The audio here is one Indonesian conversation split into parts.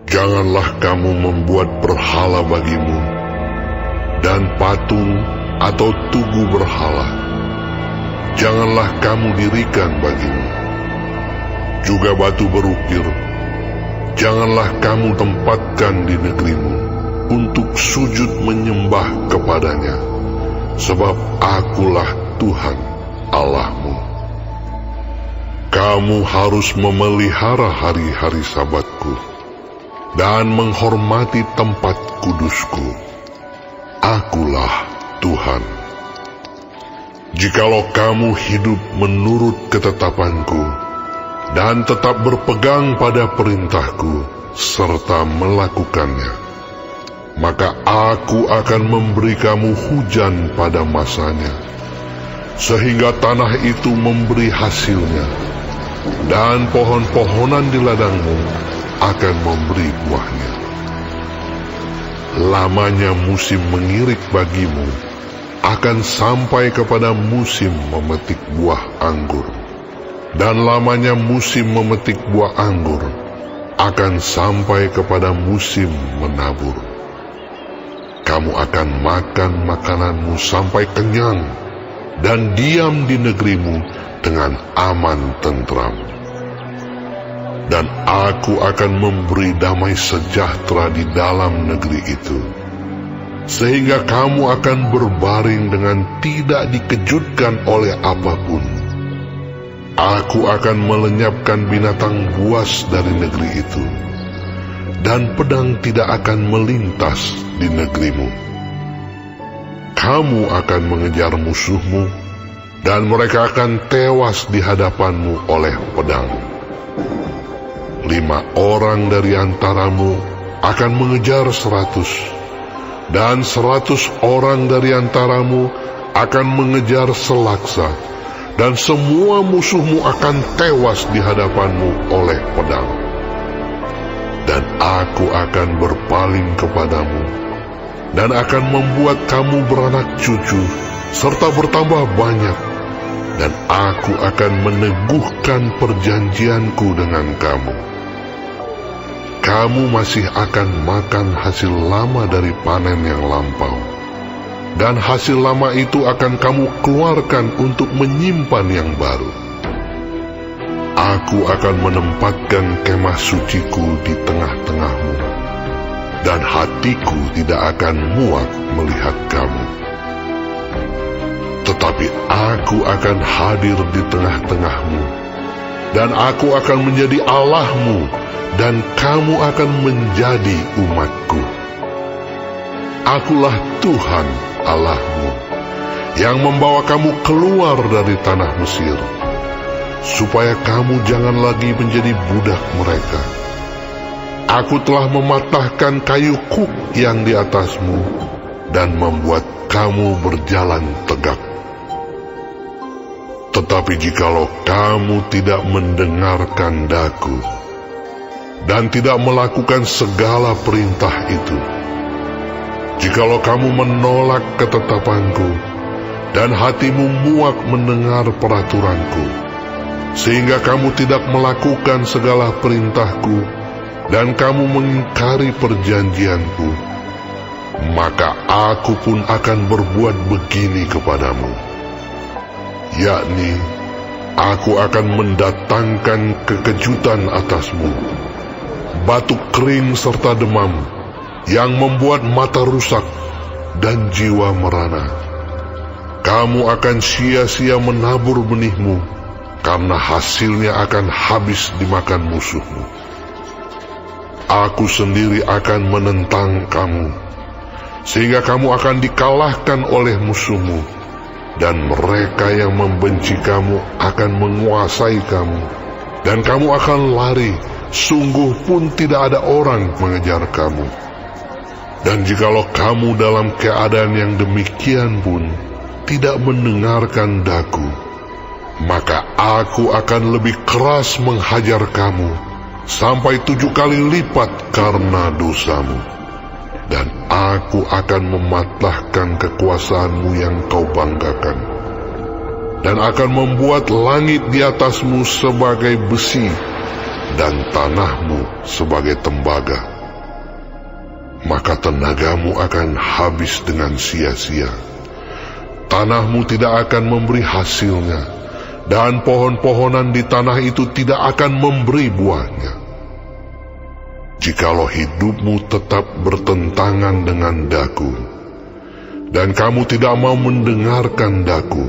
Janganlah kamu membuat berhala bagimu, dan patung atau tugu berhala janganlah kamu dirikan bagimu. Juga batu berukir janganlah kamu tempatkan di negerimu untuk sujud menyembah kepadanya, sebab Akulah Tuhan Allahmu. Kamu harus memelihara hari-hari Sabatku dan menghormati tempat kudusku. Akulah Tuhan. Jikalau kamu hidup menurut ketetapanku dan tetap berpegang pada perintahku serta melakukannya, maka Aku akan memberi kamu hujan pada masanya, sehingga tanah itu memberi hasilnya, dan pohon-pohonan di ladangmu akan memberi buahnya. Lamanya musim mengirik bagimu akan sampai kepada musim memetik buah anggur, dan lamanya musim memetik buah anggur akan sampai kepada musim menabur. Kamu akan makan makananmu sampai kenyang, dan diam di negerimu dengan aman tentram. Dan Aku akan memberi damai sejahtera di dalam negeri itu, sehingga kamu akan berbaring dengan tidak dikejutkan oleh apapun. Aku akan melenyapkan binatang buas dari negeri itu, dan pedang tidak akan melintas di negerimu. Kamu akan mengejar musuhmu, dan mereka akan tewas di hadapanmu oleh pedang. 5 orang dari antaramu akan mengejar 100, dan 100 orang dari antaramu akan mengejar selaksa, dan semua musuhmu akan tewas di hadapanmu oleh pedang. Dan Aku akan berpaling kepadamu, dan akan membuat kamu beranak cucu, serta bertambah banyak, dan Aku akan meneguhkan perjanjianku dengan kamu. Kamu masih akan makan hasil lama dari panen yang lampau, dan hasil lama itu akan kamu keluarkan untuk menyimpan yang baru. Aku akan menempatkan kemah suciku di tengah-tengahmu, dan hatiku tidak akan muak melihat kamu. Tetapi Aku akan hadir di tengah-tengahmu, dan Aku akan menjadi Allahmu, dan kamu akan menjadi umatku. Akulah Tuhan Allahmu, yang membawa kamu keluar dari tanah Mesir, supaya kamu jangan lagi menjadi budak mereka. Aku telah mematahkan kayu kuk yang di atasmu, dan membuat kamu berjalan tegak. Tetapi jikalau kamu tidak mendengarkan daku, dan tidak melakukan segala perintah itu, jikalau kamu menolak ketetapanku, dan hatimu muak mendengar peraturanku, sehingga kamu tidak melakukan segala perintahku, dan kamu mengingkari perjanjianku, maka Aku pun akan berbuat begini kepadamu, yakni Aku akan mendatangkan kekejutan atasmu, batuk kering serta demam, yang membuat mata rusak dan jiwa merana. Kamu akan sia-sia menabur benihmu, karena hasilnya akan habis dimakan musuhmu. Aku sendiri akan menentang kamu, sehingga kamu akan dikalahkan oleh musuhmu, dan mereka yang membenci kamu akan menguasai kamu, dan kamu akan lari, sungguh pun tidak ada orang mengejar kamu. Dan jikalau kamu dalam keadaan yang demikian pun tidak mendengarkan daku, maka Aku akan lebih keras menghajar kamu, sampai 7 kali lipat karena dosamu. Dan Aku akan mematahkan kekuasaanmu yang kau banggakan, dan akan membuat langit di atasmu sebagai besi, dan tanahmu sebagai tembaga, maka tenagamu akan habis dengan sia-sia. Tanahmu tidak akan memberi hasilnya, dan pohon-pohonan di tanah itu tidak akan memberi buahnya. Jikalau hidupmu tetap bertentangan dengan daku, dan kamu tidak mau mendengarkan daku,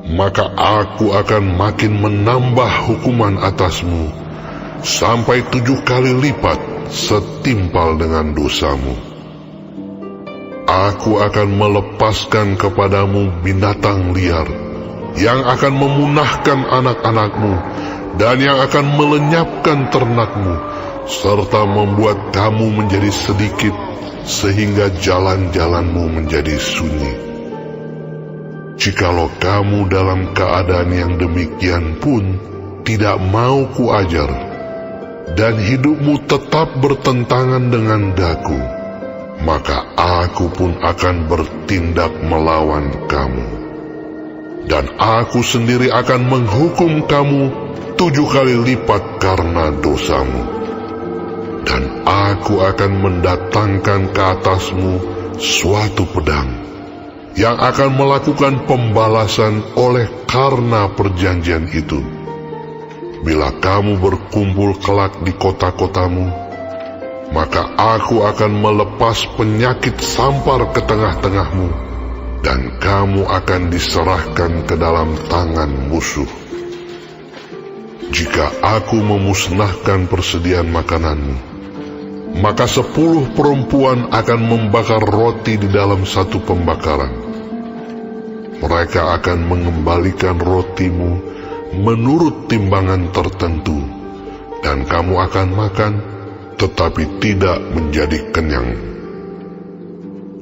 maka aku akan makin menambah hukuman atasmu, sampai 7 kali lipat setimpal dengan dosamu. Aku akan melepaskan kepadamu binatang liar, yang akan memunahkan anak-anakmu, dan yang akan melenyapkan ternakmu, serta membuat kamu menjadi sedikit, sehingga jalan-jalanmu menjadi sunyi. Jikalau kamu dalam keadaan yang demikian pun tidak mau kuajar, dan hidupmu tetap bertentangan dengan daku, maka aku pun akan bertindak melawan kamu. Dan aku sendiri akan menghukum kamu 7 kali lipat karena dosamu. Dan aku akan mendatangkan ke atasmu suatu pedang, yang akan melakukan pembalasan oleh karena perjanjian itu. Bila kamu berkumpul kelak di kota-kotamu, maka aku akan melepas penyakit sampar ke tengah-tengahmu, dan kamu akan diserahkan ke dalam tangan musuh. Jika aku memusnahkan persediaan makananmu, maka 10 perempuan akan membakar roti di dalam satu pembakaran. Mereka akan mengembalikan rotimu menurut timbangan tertentu, dan kamu akan makan, tetapi tidak menjadi kenyang.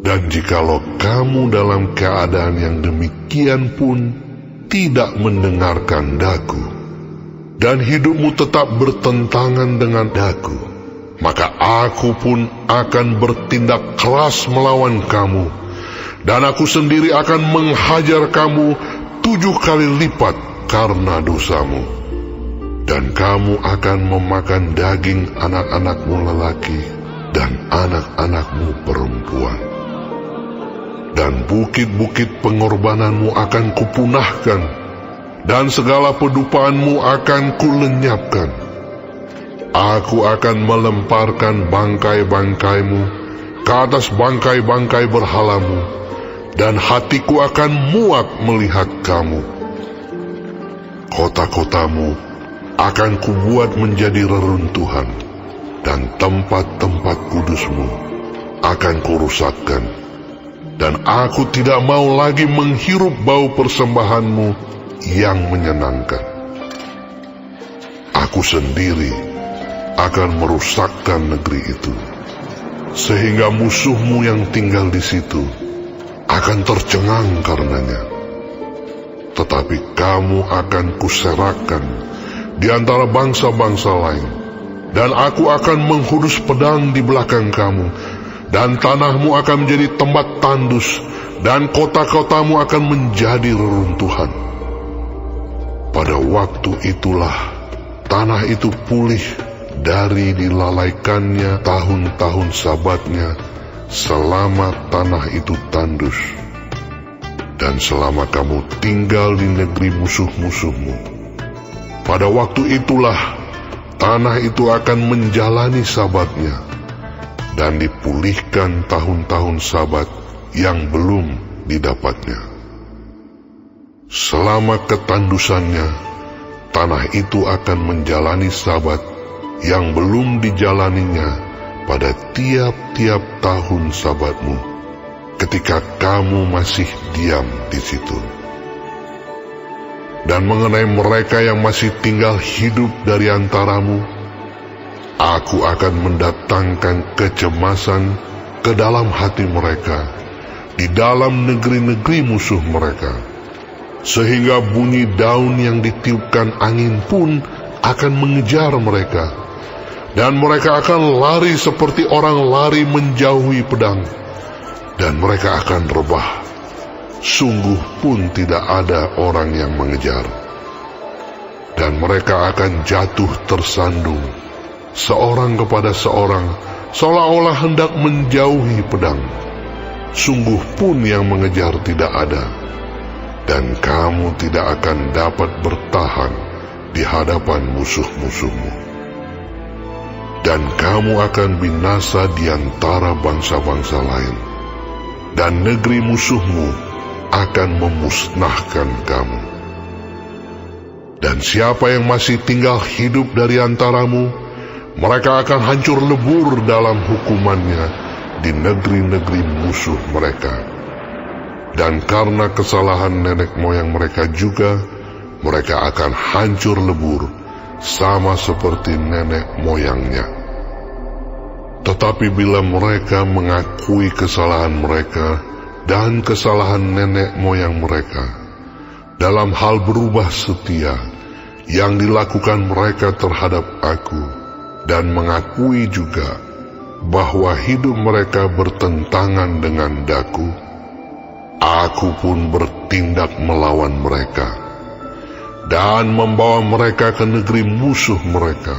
Dan jikalau kamu dalam keadaan yang demikian pun tidak mendengarkan daku, dan hidupmu tetap bertentangan dengan daku, maka aku pun akan bertindak keras melawan kamu, dan aku sendiri akan menghajar kamu 7 kali lipat karena dosamu. Dan kamu akan memakan daging anak-anakmu lelaki dan anak-anakmu perempuan. Dan bukit-bukit pengorbananmu akan kupunahkan, dan segala pedupaanmu akan kulenyapkan. Aku akan melemparkan bangkai-bangkaimu ke atas bangkai-bangkai berhalamu, dan hatiku akan muak melihat kamu. Kota-kotamu akan kubuat menjadi reruntuhan, dan tempat-tempat kudusmu akan kurusakkan, dan aku tidak mau lagi menghirup bau persembahanmu yang menyenangkan. Aku sendiri akan merusakkan negeri itu, sehingga musuhmu yang tinggal di situ akan tercengang karenanya. Tetapi kamu akan kuserahkan di antara bangsa-bangsa lain, dan aku akan menghunus pedang di belakang kamu, dan tanahmu akan menjadi tempat tandus, dan kota-kotamu akan menjadi reruntuhan. Pada waktu itulah tanah itu pulih dari dilalaikannya tahun-tahun sabatnya, selama tanah itu tandus. Dan selama kamu tinggal di negeri musuh-musuhmu, pada waktu itulah tanah itu akan menjalani sabatnya, dan dipulihkan tahun-tahun sabat yang belum didapatnya. Selama ketandusannya, tanah itu akan menjalani sabat yang belum dijalaninya pada tiap-tiap tahun sabatmu, ketika kamu masih diam di situ. Dan mengenai mereka yang masih tinggal hidup dari antaramu, aku akan mendatangkan kecemasan ke dalam hati mereka di dalam negeri-negeri musuh mereka, sehingga bunyi daun yang ditiupkan angin pun akan mengejar mereka, dan mereka akan lari seperti orang lari menjauhi pedang, dan mereka akan rebah, sungguh pun tidak ada orang yang mengejar. dan mereka akan jatuh tersandung, seorang kepada seorang, seolah-olah hendak menjauhi pedang. Sungguh pun yang mengejar tidak ada, dan kamu tidak akan dapat bertahan di hadapan musuh-musuhmu. Dan kamu akan binasa di antara bangsa-bangsa lain, dan negeri musuhmu akan memusnahkan kamu. Dan siapa yang masih tinggal hidup dari antaramu, mereka akan hancur lebur dalam hukumannya di negeri-negeri musuh mereka. Dan karena kesalahan nenek moyang mereka juga, mereka akan hancur lebur sama seperti nenek moyangnya. Tetapi bila mereka mengakui kesalahan mereka dan kesalahan nenek moyang mereka, dalam hal berubah setia yang dilakukan mereka terhadap Aku, dan mengakui juga bahwa hidup mereka bertentangan dengan Daku, Aku pun bertindak melawan mereka, dan membawa mereka ke negeri musuh mereka.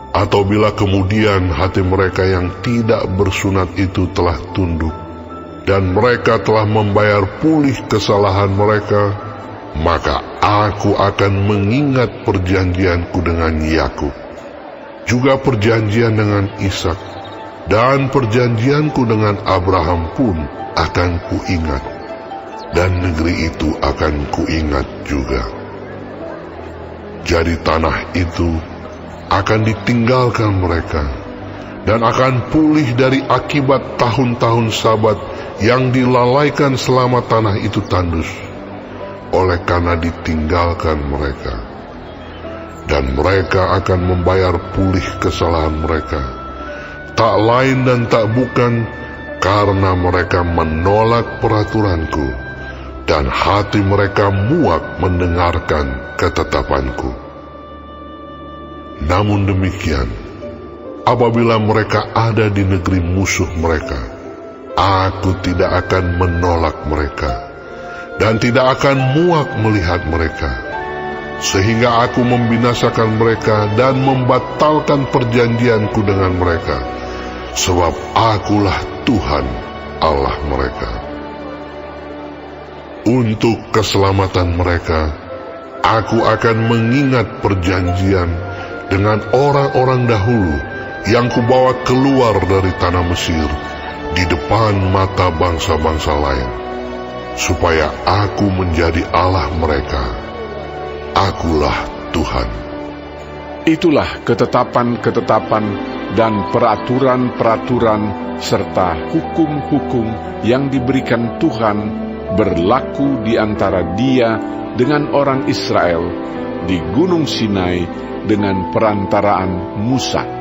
Atau bila kemudian hati mereka yang tidak bersunat itu telah tunduk, dan mereka telah membayar pulih kesalahan mereka, maka Aku akan mengingat perjanjianku dengan Yakub, juga perjanjian dengan Ishak, dan perjanjianku dengan Abraham pun akan kuingat, dan negeri itu akan kuingat juga. Jadi tanah itu akan ditinggalkan mereka, dan akan pulih dari akibat tahun-tahun Sabat yang dilalaikan selama tanah itu tandus, oleh karena ditinggalkan mereka. Dan mereka akan membayar pulih kesalahan mereka, tak lain dan tak bukan karena mereka menolak peraturanku, dan hati mereka muak mendengarkan ketetapanku. Namun demikian, apabila mereka ada di negeri musuh mereka, Aku tidak akan menolak mereka, dan tidak akan muak melihat mereka, sehingga Aku membinasakan mereka dan membatalkan perjanjianku dengan mereka, sebab Akulah Tuhan Allah mereka. Untuk keselamatan mereka, Aku akan mengingat perjanjian dengan orang-orang dahulu yang kubawa keluar dari tanah Mesir di depan mata bangsa-bangsa lain, supaya Aku menjadi Allah mereka. Akulah Tuhan. Itulah ketetapan-ketetapan dan peraturan-peraturan serta hukum-hukum yang diberikan Tuhan berlaku di antara Dia dengan orang Israel di Gunung Sinai dengan perantaraan Musa.